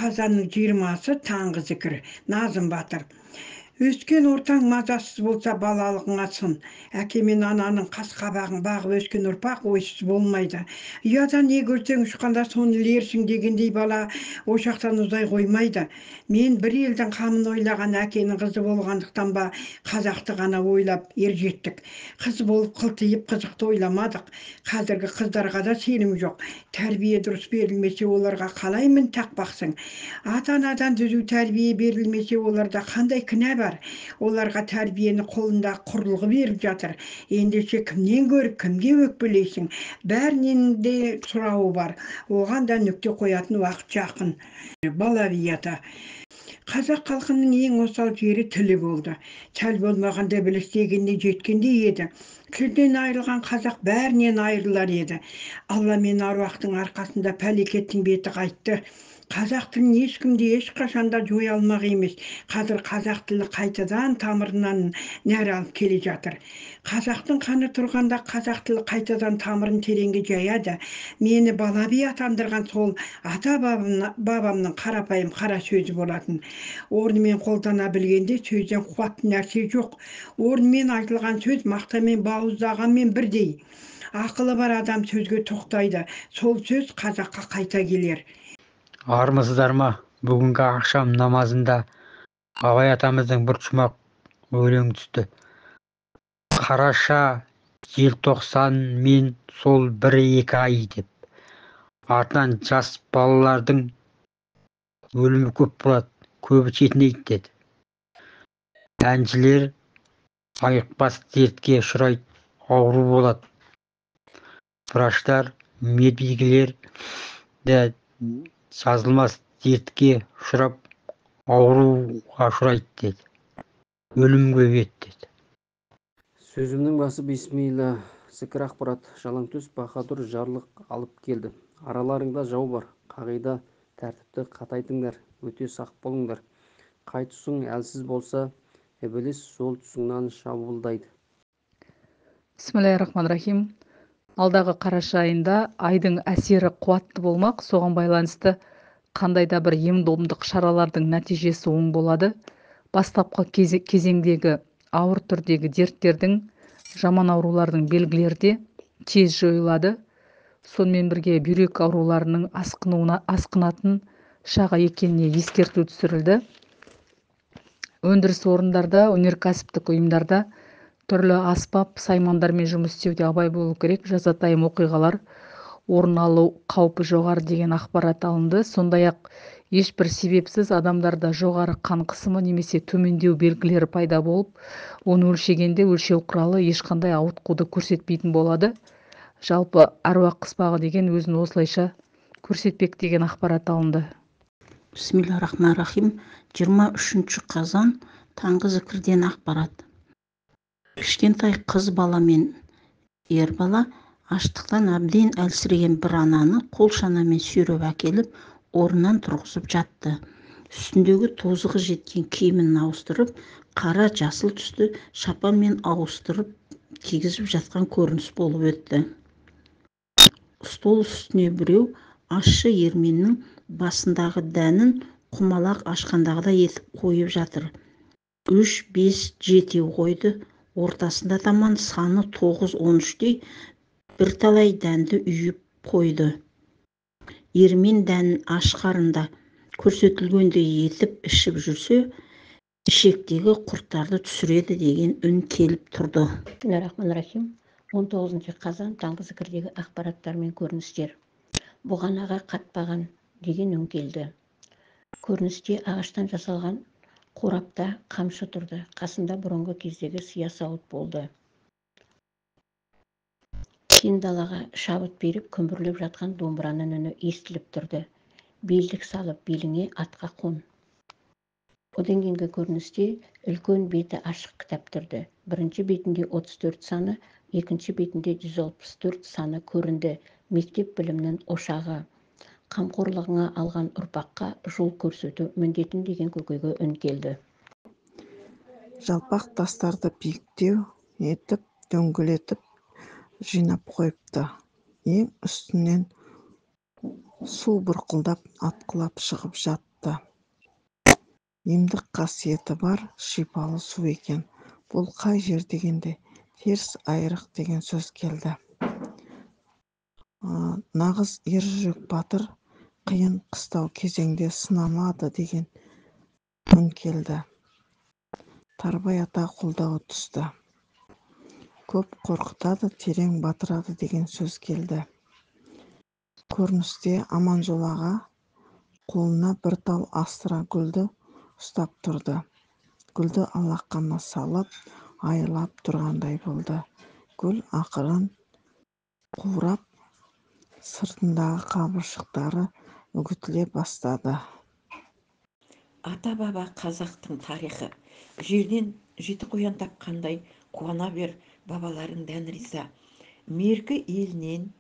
Қазанның 20-сы таңғы зікір. Назым Батыр. Өскен ортаң мазасыз болса балалығыңа сын. Әке мен ананың қас-қабағын бағып өскен ұрпақ ойсыз болмайды. Ұядан не көрсең ұшқанда соны ілерсің дегендей бала ошақтан ұзай қоймайды. Мен бір елдің қамын ойлаған әкенің қызы болғандықтан ба қазақты ғана ойлап ержеттік. Қыз болып қылтиып қызықты ойламадық. Қазіргі қыздарға да сенім жоқ. Тәрбие дұрыс берілмесе оларға қалай мін тақпақсың? Ата-анадан түзу тәрбие берілмесе оларда қандай кінә бар? Оларға тәрбиені қолында құрлығы беріп жатыр. Ендеше кімнен көріп кімге өкпелейсің? Бәрінен де сұрауы бар. Оған да нүкте қоятын уақыт жақын. Балавията. Қазақ халқының ең осал жері тілі болды. Сәл болмағанда біліс дегенде жеткендей еді. Тілден айырылған қазақ бәрінен айырылар еді. Алла мен аруақтың арқасында пәлекеттің беті қайтты. Қазақ тілін ешкім де ешқашанда жоя алмақ емес. Қазір қазақ тілі қайтадан тамырынан нәр алып келе жатыр. Қазақтың қаны тұрғанда қазақ тілі қайтадан тамырын тереңге жаяды. Мені бала би атандырған сол ата бабамның қарапайым қара сөзі болатын. Орнымен қолдана білгенде сөзден қуатты нәрсе жоқ. Орнымен айтылған сөз мақтамен бауыздағанмен бірдей. Ақылы бар адам сөзге тоқтайды. Сол сөз қазаққа қайта келер. Армысыздар ма? Бүгінгі ақшам намазында Абай атамыздың бір шумақ өлең түсті. Қараша, желтоқсан мен сол 1-2 ай деп. Артынан жас балалардың өлімі көп болады, көбі шетінейді деді. Әншілер айықпас дертке ұшырайды, ауру болады. Врачтар, медбикелер де жазылмас дертке ұшырап ауруға ұшырайды деді. Өлім көбейеді деді. Сөзімнің басы бисмилла. Зікір ақпарат. Жалаңтөс Баһадур жарлық алып келді. Араларыңда жау бар. Қағида тәртіпті қатайтыңдар. Өте сақ болыңдар. Қай тұсың әлсіз болса, ібіліс сол тұсыңнан шабуылдайды. Бисмиллахиррахманиррахим. Алдағы қараша айында айдың әсері қуатты болмақ. Соған байланысты қандай да бір ем-домдық шаралардың нәтижесі оң болады. Бастапқы кезеңдегі ауыр түрдегі дерттердің, жаман аурулардың белгілері де тез жойылады. Сонымен бірге бүйрек ауруларының асқынатын шағы екеніне ескерту түсірілді. Өндіріс орындарда, өнеркәсіптік ұйымдарда түрлі аспап, саймандармен жұмыс істеуде абай болу керек. Жазатайым оқиғалар орын алу қаупі жоғары деген ақпарат алынды. Сондай-ақ ешбір себепсіз адамдарда жоғары қан қысымы немесе төмендеу белгілері пайда болып, оны өлшегенде өлшеу құралы ешқандай ауытқуды көрсетпейтін болады. Жалпы аруақ қыспағы деген өзін осылайша көрсетпек деген ақпарат алынды. Бисмиллахиррахманиррахим. 23 қазан таңғы зікірден ақпарат. Кішкентай қыз бала мен ер бала аштықтан әбден әлсіреген бір ананы қол шанамен сүйреп әкеліп, орнынан тұрғызып жатты. Үстіндегі тозығы жеткен киімін ауыстырып, қара жасыл түсті шапанмен ауыстырып кигізіп жатқан көрініс болып өтті. Стол үстіне біреу ащы ерменнің басындағы дәнін құмалақ ашқандағыдай етіп қойып жатыр. 3, 5, 7 қойды. Ортасында таман саны 9-13-дей бірталай дәнді үйіп қойды. Ермен дәнін аш қарында көрсетілгендей етіп ішіп жүрсе, ішектегі құрттарды түсіреді деген үн келіп тұрды. Бисмиллахиррахманиррахим. 19 қазан таңғы зікірдегі ақпараттар мен көріністер. Бұғанаға қатпаған деген үн келді. Көріністе ағаштан жасалған қорапта қамшы тұрды. Қасында бұрынғы кездегі сия сауыт болды. Кең далаға шабыт беріп күмбірлеп жатқан домбыраның үні естіліп тұрды. Белдік салып беліңе атқа қон. Одан кейінгі көріністе үлкен беті ашық кітап тұрды. Бірінші бетінде 34 саны, екінші бетінде 164 саны көрінді. Мектеп білімнің ошағы. Қамқорлығыңа алған ұрпаққа жол көрсету міндетін деген көкейге үн келді. Жалпақ тастарды биіктеу етіп, дөңгелетіп жинап қойыпты. Ең үстінен Су бұрқылдап атқылап шығып жатты. Емдік қасиеті бар шипалы су екен. Бұл қай жер дегенде теріс айрық деген сөз келді. Нағыз ержүрек батыр қиын қыстау кезеңде сынамады деген үн келді. Тарбай ата қолдауы түсті. Көп қорқытады, терең батырады деген сөз келді. Көріністе Аманжол аға қолына бір тал астра гүлді ұстап тұрды. Гүлді алақанына салып, айылап тұрғандай болды. Гүл ақырын қурап, сыртындағы қабыршықтары үгітіле бастады. Ата-баба қазақтың тарихы. Жерден жеті қоян тапқандай қуана бер, бабаларың дән риза. Меркі елінен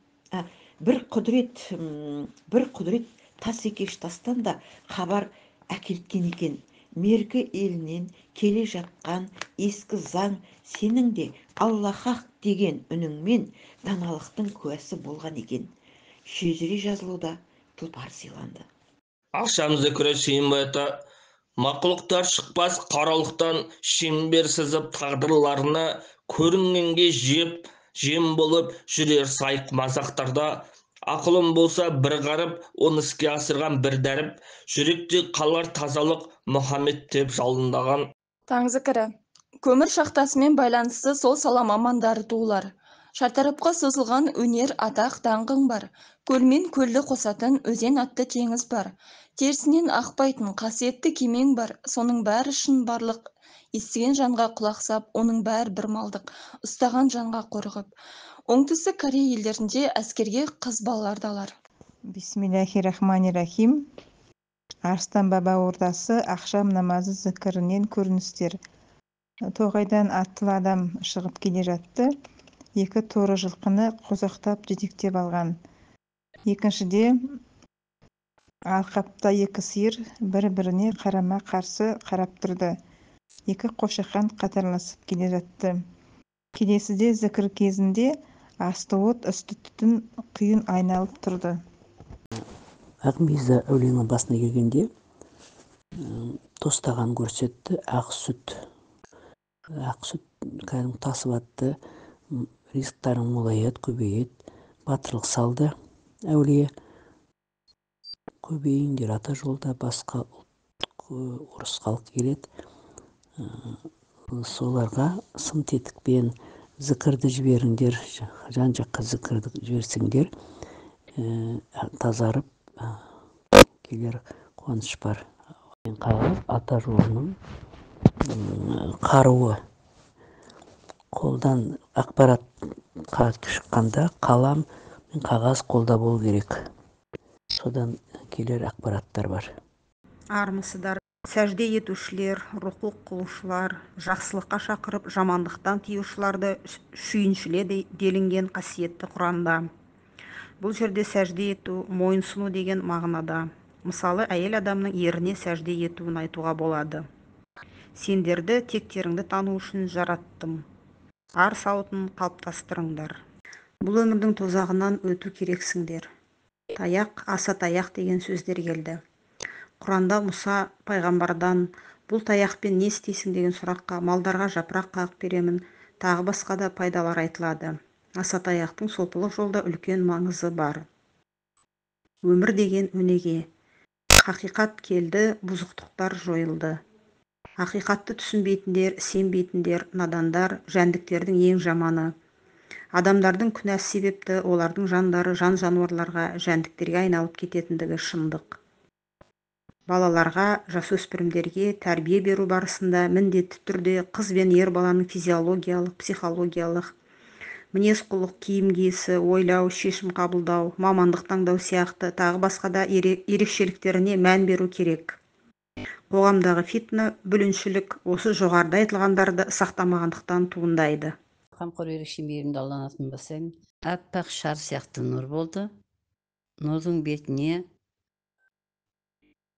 бір құдірет тас екеш тастан да хабар әкелткен екен. Меркі елінен келе жатқан ескі заң, сенің де Аллах деген үніңмен даналықтың куәсі болған екен. Шежіре жазылуда тұлпар сыйланды. Ақшам зікірі сүйінбайта, мақұлықтар шықпас қараулықтан, шеңбер сызып тағдырларына, көрінгенге жем болып жүрер сайық мазақтарда. Ақылым болса бір қарып, оны іске асырған бір дәріп, жүректе қалар тазалық Мұхаммед деп жалындаған. Таң зікірі. Көмір шахтасымен байланысты сол сала мамандары туылар. Шартарапқа созылған өнер, атақ, даңғың бар. Көлмен көлді қосатын өзен атты теңіз бар. Терісінен ақпайтын қасиетті кемең бар. Соның бәрі шын барлық. Естіген жанға құлақ сап, оның бәрі бір малдық. Ұстаған жанға қорғып. Оңтүстік Корея елдерінде әскерге қыз балаларды алар. Бисмиллахиррахманиррахим. Арыстан баба ордасы ақшам намазы зікірінен көріністер. Тоғайдан аттылы адам шығып келе жатты. Екі торы жылқыны қозақтап жетектеп алған. Екіншіде алқапта екі сиыр бір-біріне қарама қарсы қарап тұрды. Екі қошақан қатарласып келе жатты. Келесіде зікір кезінде асты от, үсті түтін, құйын айналып тұрды. Ақмиза әулиенің басына келгенде тостаған көрсетті, ақ сүт кәдімгі тасып атты, ризықтарың молаяды, көбейеді, батырлық салды әулие. Көбейіңдер ата жолда, басқа орыс халық келеді. Соларға сым тетікпен зікірді жіберіңдер, жан-жаққа зікірді жіберсеңдер, тазарып келер қуаныш бар. Қағаз ата жолының қаруы. Қолдан ақпаратқа шыққанда қалам мен қағаз қолда болу керек. Содан келер ақпараттар бар. Армысыздар, сәжде етушілер, рұқу қылушылар, жақсылыққа шақырып, жамандықтан тыюшыларды шүйіншіледі делінген қасиетті Құранда. Бұл жерде сәжде ету, мойынсыну деген мағынада. Мысалы, әйел адамның еріне сәжде етуін айтуға болады. Сендерді тектеріңді тану үшін жараттым. Ар сауытын қалыптастырыңдар. Бұл өмірдің тозағынан өту керексіңдер. Таяқ, аса таяқ деген сөздер келді. Құранда Мұса пайғамбардан бұл таяқпен не істейсің деген сұраққа малдарға жапырақ қағып беремін, тағы басқа да пайдалар айтылады. Аса таяқтың сопылық жолда үлкен маңызы бар. Өмір деген өнеге. Хақиқат келді, бұзықтықтар жойылды. Хақиқатты түсінбейтіндер, сенбейтіндер, надандар, жәндіктердің ең жаманы. Адамдардың күнәсі себепті олардың жандары жан-жануарларға, жәндіктерге айналып кететіндігі шындық. Балаларға, жасөспірімдерге тәрбие беру барысында міндетті түрде қыз бен ер баланың физиологиялық, психологиялық, мінез-құлық, киім киісі, ойлау, шешім қабылдау, мамандық таңдау сияқты тағы басқа да ерекшеліктеріне мән беру керек. Қоғамдағы фитна, бүліншілік осы жоғарыда айтылғандарды сақтамағандықтан туындайды. Қамқор ерекше мейірімді Алланатын басайын. Аппақ шар сияқты нұр болды. Нұрдың бетіне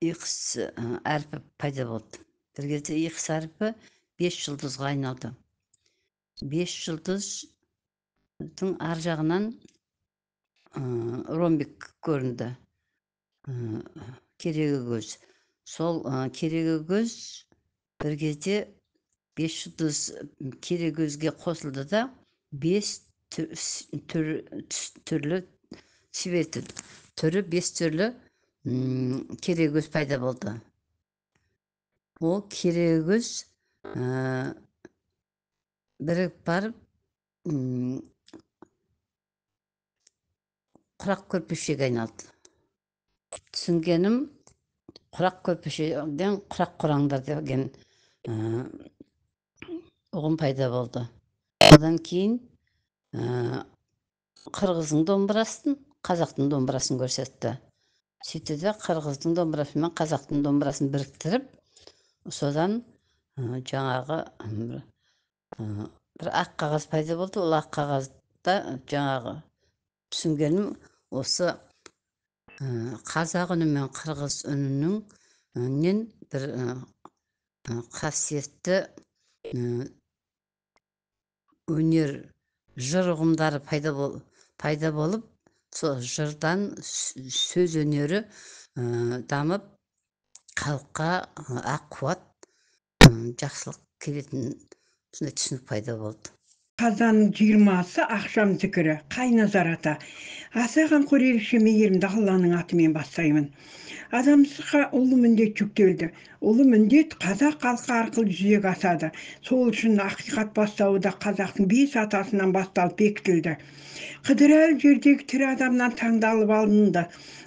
X әрпі пайда болды. Бір кезде X әрпі 5 жұлдызға айналды. 5 жұлдыздың ар жағынан ромбик көрінді. Керегекөз. Сол Керегекөз бір кезде 5 жұлдыз Керегекөзге қосылды да 5 түрлі түрі 5 түрлі Керегекөз пайда болды. Ол Керегекөз бірігіп барып құрақ көрпешеге айналды. Түсінгенім, құрақ көрпешеден құрақ құраңдар деген ұғым пайда болды. Одан кейін қырғыздың домбырасын, қазақтың домбырасын көрсетті. Сөйтті де қырғыздың домбырасы мен қазақтың домбырасын біріктіріп, содан жаңағы бір ақ қағаз пайда болды. Ол ақ қағазда жаңағы түсінгенім осы қазақ үні мен қырғыз үнінен бір қасиетті өнер, жыр ұғымдары пайда болып, сол жырдан сөз өнері дамып, халыққа ақ қуат, жақсылық келетін түсінік пайда болды. Қазанның 20-сы ақшам зікірі, Қайназар ата. Асаған қорерікші мейірімді Алланың атымен бастаймын. Адамзатқа ұлы міндет жүктелді. Ұлы міндет қазақ халқы арқылы жүзеге асады. Сол үшін ақиқат бастауы да қазақтың 5 атасынан басталып бекітілді. Қыдырәлі жердегі тірі адамнан таңдалып алынды.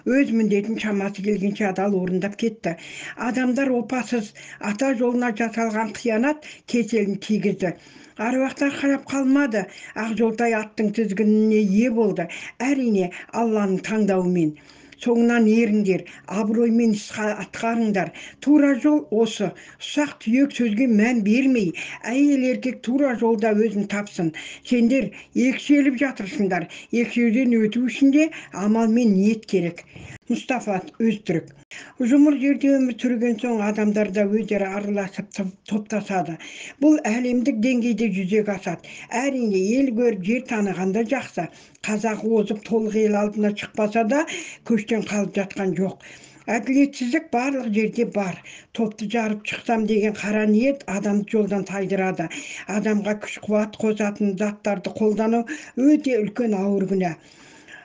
Өз міндетін шамасы келгенше адал орындап кетті. Адамдар опасыз ата жолына жасалған қиянат кеселін тигізді. Аруақтар қарап қалмады, ақ жолтай аттың тізгініне ие болды. Әрине, Алланың таңдауымен. Соңынан еріңдер, абыроймен іс атқарыңдар. Тура жол осы. Ұсақ түйек сөзге мән бермей, әйел еркек тура жолда өзін тапсын. Сендер екшеліп жатырсыңдар. Екшеуден өту үшін де амал мен ниет керек. Мұстафа Өзтүрік. Жұмыр жерде өмір сүрген соң адамдарда өздері араласып топтасады. Бұл әлемдік деңгейде жүзеге асады. Әрине, ел көріп жер танығанда жақсы. Қазақ озып толық ел алдына шықпаса да көштен қалып жатқан жоқ. Әділетсіздік барлық жерде бар. Топты жарып шықсам деген қара ниет адамды жолдан тайдырады. Адамға күш қуат қосатын заттарды қолдану өте үлкен ауыр күнә.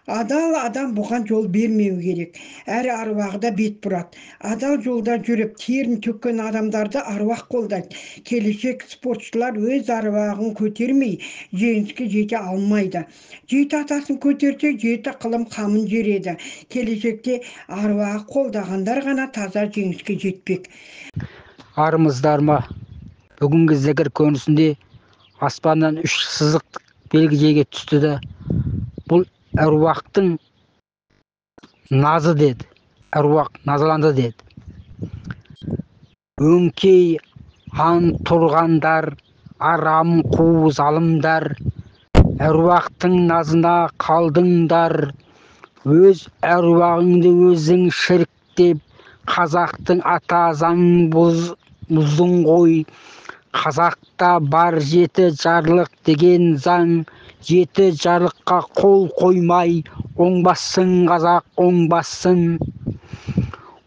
Адал адам бұған жол бермеу керек. Әрі аруағы да бет бұрады. Адал жолда жүріп, терін төккен адамдарды аруақ қолдайды. Келешек спортшылар өз аруағын көтермей, жеңіске жете алмайды. Жеті атасын көтерсе, жеті қылым қамын жереді. Келешекте аруағы қолдағандар ғана таза жеңіске жетпек. Армыздар ма? Бүгінгі зікір көрінісінде аспаннан 3 сызық белгіге түсті да, бұл әруақтың назы деді. Әруақ назаланды деді. Өңкей ан тұрғандар, арам қу залымдар, әруақтың назына қалдыңдар. Өз әруағыңды өзің шіріктеп, қазақтың ата заңын бұздың ғой. Қазақта бар 7 жарлық деген заң, 7 жарлыққа қол қоймай, оңбассың қазақ, оңбассың.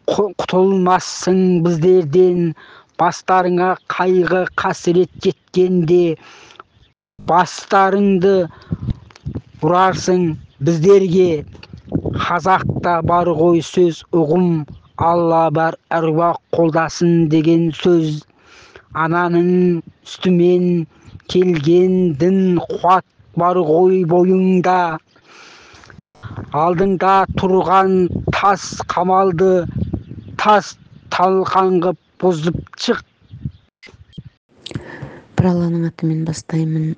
Құтылмассың біздерден, бастарыңа қайғы қасірет жеткенде, бастарыңды ұрарсың біздерге. Қазақта бар ғой сөз ұғым, Алла бар әруақ қолдасын деген сөз. Ананың үстімен келген дін қуат бар ғой бойыңда. Алдыңда тұрған тас қамалды, тас талқан қып бұзып шық. Бір Алланың атымен бастаймын.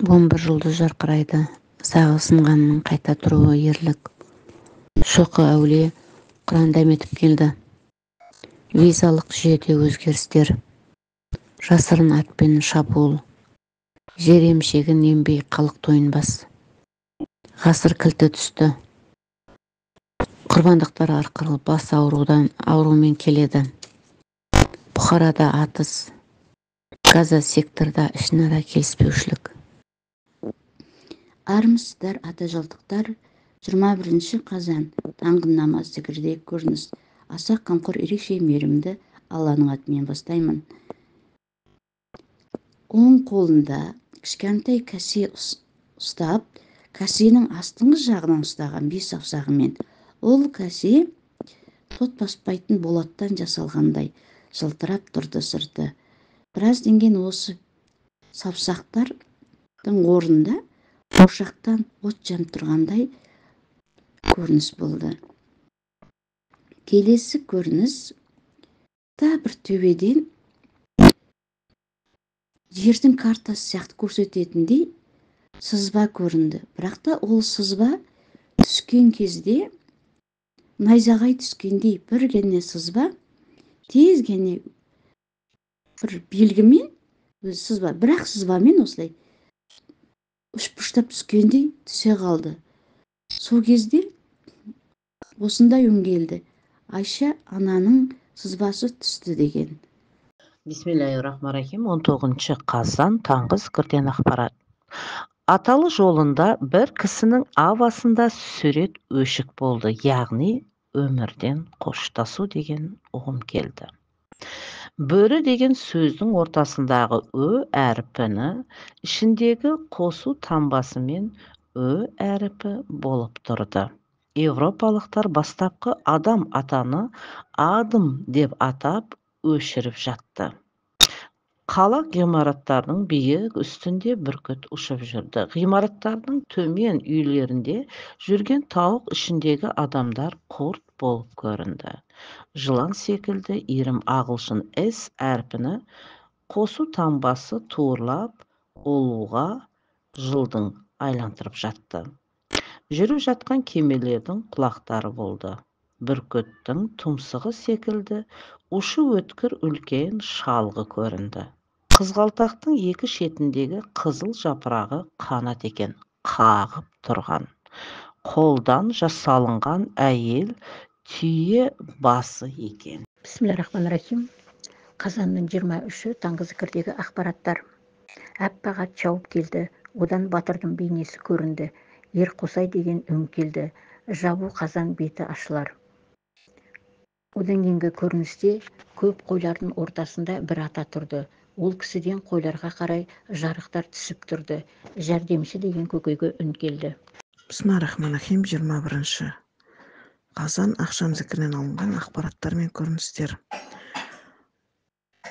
11 жұлдыз жарқырайды. Сағы сынғанның қайта тұруы ерлік. Шоқы әулие Құран дәметіп келді. Визалық жүйеде өзгерістер. Жасырын атпен шабуыл. Жер емшегін ембей халық тойынбас. Ғасыр кілті түсті. Құрбандықтар арқылы бас аурумен келеді. Бұхарада атыс. Газа секторда ішінара келіспеушілік. Армысыздар ата жылдықтар. 21 қазан таңғы намаз зікірдегі көрініс. Аса қамқор ерекше мейірімді Алланың атымен бастаймын. Оң қолында кішкентай кәсе ұстап, кәсенің астыңғы жағынан ұстаған 5 саусағымен. Ол кәсе тот баспайтын болаттан жасалғандай жылтырап тұрды сырты. Біраздан кейін осы саусақтардың орнында ошақтан от жанып тұрғандай көрініс болды. Келесі көрініс та бір төбеден жердің картасы сияқты көрсететіндей сызба көрінді. Бірақ та ол сызба түскен кезде найзағай түскендей бір гәне сызба, тез гәне бір белгімен сызба, бірақ сызбамен осылай ұшпыштап түскендей түсе қалды. Сол кезде осындай үн келді. Айша ананың сызбасы түсті деген. Бисмиллахиррахманиррахим. 19 қазан таңғы зікірден ақпарат. Аталы жолында бір кісінің авасында сурет өшік болды, яғни өмірден қоштасу деген ұғым келді. Бөрі деген сөздің ортасындағы ö әріпіні ішіндегі қосу таңбасымен ö әріпі болып тұрды. Европалықтар бастапқы адам атаны адым деп атап өшіріп жатты. Қала ғимараттардың биік үстінде бүркіт ұшып жүрді. Ғимараттардың төмен үйлерінде жүрген тауық ішіндегі адамдар құрт болып көрінді. Жылан секілді ирім ағылшын S әрпіні қосу таңбасы туырлап олуға жылдың айлантырып жатты. Жүріп жатқан кемелердің құлақтары болды. Бүркіттің тұмсығы секілді ұшы өткір үлкен шалғы көрінді. Қызғалтақтың екі шетіндегі қызыл жапырағы қанат екен, қағып тұрған. Қолдан жасалынған әйел түйе басы екен. Бисмиллахиррахманиррахим. Қазанның 23-і таңғы зікірдегі ақпараттар. Әппақ ат шауып келді. Одан батырдың бейнесі көрінді. Ер қосай деген үн келді. Жабу қазан беті ашылар. Одан кейінгі көріністе көп қойлардың ортасында бір ата тұрды. Ол кісіден қойларға қарай жарықтар түсіп тұрды. Жәрдемші деген көкейге үн келді. Бисмиллахиррахманиррахим. 21 қазан ақшам зікірінен алынған ақпараттар мен көріністер.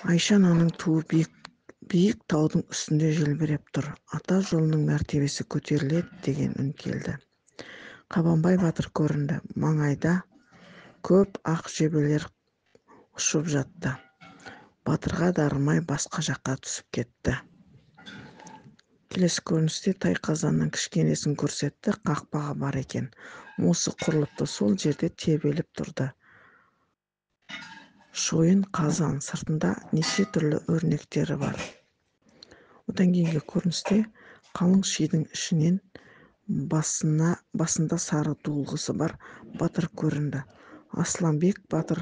Айша ананың туы биік таудың үстінде желбіреп тұр. Ата жолының мәртебесі көтеріледі деген үн келді. Қабанбай батыр көрінді. Маңайда көп ақ жебелер ұшып жатты. Батырға дарымай басқа жаққа түсіп кетті. Келесі көріністе тай қазанның кішкенесін көрсетті. Қақпағы бар екен. Осы құрылыпты, сол жерде тебеліп тұрды. Шойын қазан сыртында неше түрлі өрнектері бар. Одан кейінгі көріністе қалың шидің ішінен басында сары дулғысы бар батыр көрінді. Асланбек батыр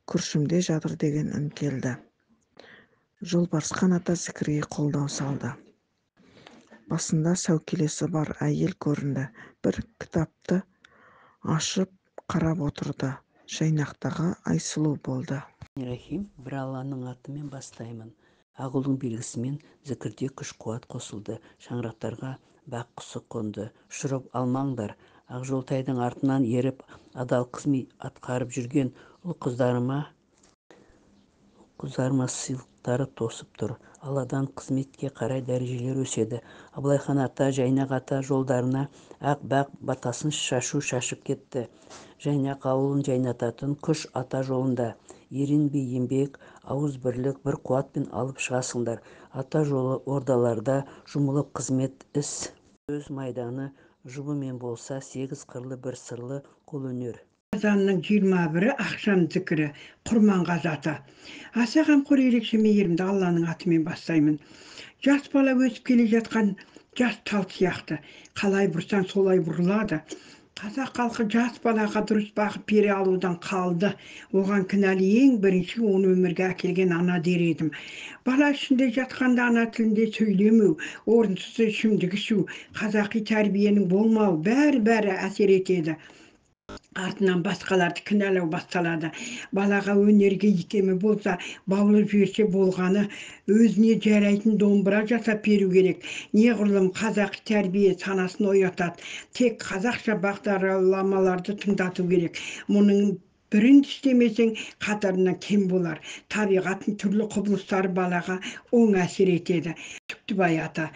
күршімде жатыр деген үн келді. Жолбарысқан ата зікірге қолдау салды. Басында сәукелесі бар әйел көрінді. Бір кітапты ашып қарап отырды. Жайнақтағы Айсұлу болды. Бір Алланың атымен бастаймын. Ағұлдың белгісімен зікірде күш қуат қосылды. Шаңырақтарға бақ құсы қонды. Ұшырып алмаңдар. Ақжолтайдың артынан еріп адал қызмет атқарып жүрген ұл қыздарыма сыйлықтары тосып тұр. Алладан қызметке қарай дәрежелер өседі. Абылайхан ата, Жайнақ ата жолдарына ақ-бақ батасын шашып кетті. Жайнақ ауылын жайнататын күш ата жолында. Ерінбей еңбек, ауыз бірлік, бір қуатпен алып шығасыңдар. Ата жолы ордаларда жұмылып қызмет іс. Өз майданы жұбымен болса, 8 қырлы бір сырлы қолөнер. Қазанның 21-і ақшам зікірі, Құрманғазы ата. Аса қамқор ерекше мейірімді Алланың атымен бастаймын. Жас бала өсіп келе жатқан жас тал сияқты. Қалай бұрсан солай бұрылады. Қазақ халқы жас балаға дұрыс бағып бере алудан қалды. Оған кінәлі ең бірінші оны өмірге әкелген ана дер едім. Бала ішінде жатқанда ана тілінде сөйлемеу, орынсыз ішімдік ішу, қазақи тәрбиенің болмауы бәрі әсер етеді. Артынан басқаларды кінәлау басталады. Балаға өнерге икемі болса, баулып жіберсе болғаны, өзіне жарайтын домбыра жасап беру керек. Неғұрлым қазақи тәрбие санасын оятады. Тек қазақша бағдарламаларды тыңдату керек. Мұның бірін істемесең, қатарынан кем болар. Табиғаттың түрлі құбылыстары балаға оң әсер етеді. Түктібай ата.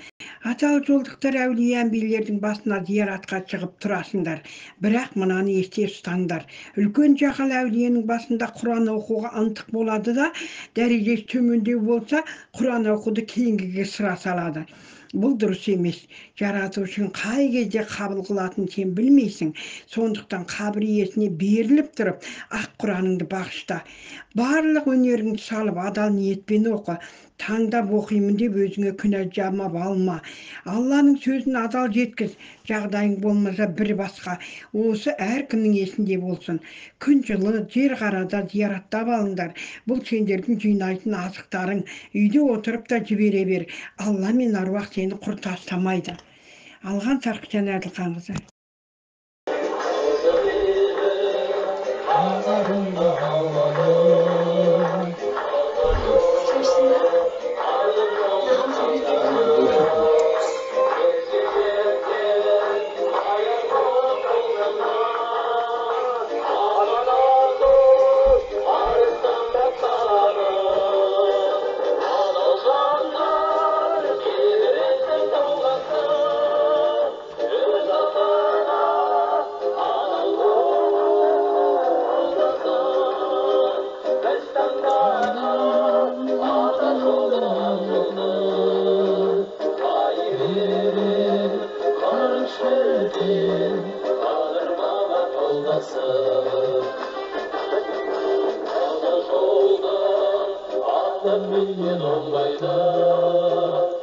Аталы жолдықтар әулие әмбиелердің басына зияратқа шығып тұрасыңдар. Бірақ мынаны есте ұстаңдар. Үлкен жақал әулиенің басында Құран оқуға ынтық болады да, дәрежесі төмендеу болса, Құран оқуды кейінгіге сыра салады. Бұл дұрыс емес. Жаратушың қай кезде қабыл қылатын сен білмейсің. Сондықтан қабір иесіне беріліп тұрып, ақ Құраныңды бағышта. Барлық өнеріңді салып, адал ниетпен оқы. Таңдап оқимын деп өзіңе күнә жамап алма. Алланың сөзін адал жеткіз. Жағдайың болмаса бір басқа. Осы әркімнің есінде болсын. Күн жылы жер қарада зияттап алыңдар. Бұл сендердің жинайтын азықтарың. Үйде отырып та жібере бер. Алла мен аруақ сені құр тастамайды. Алған Сарқытжан Әділханқызы. Bilgen olmaydı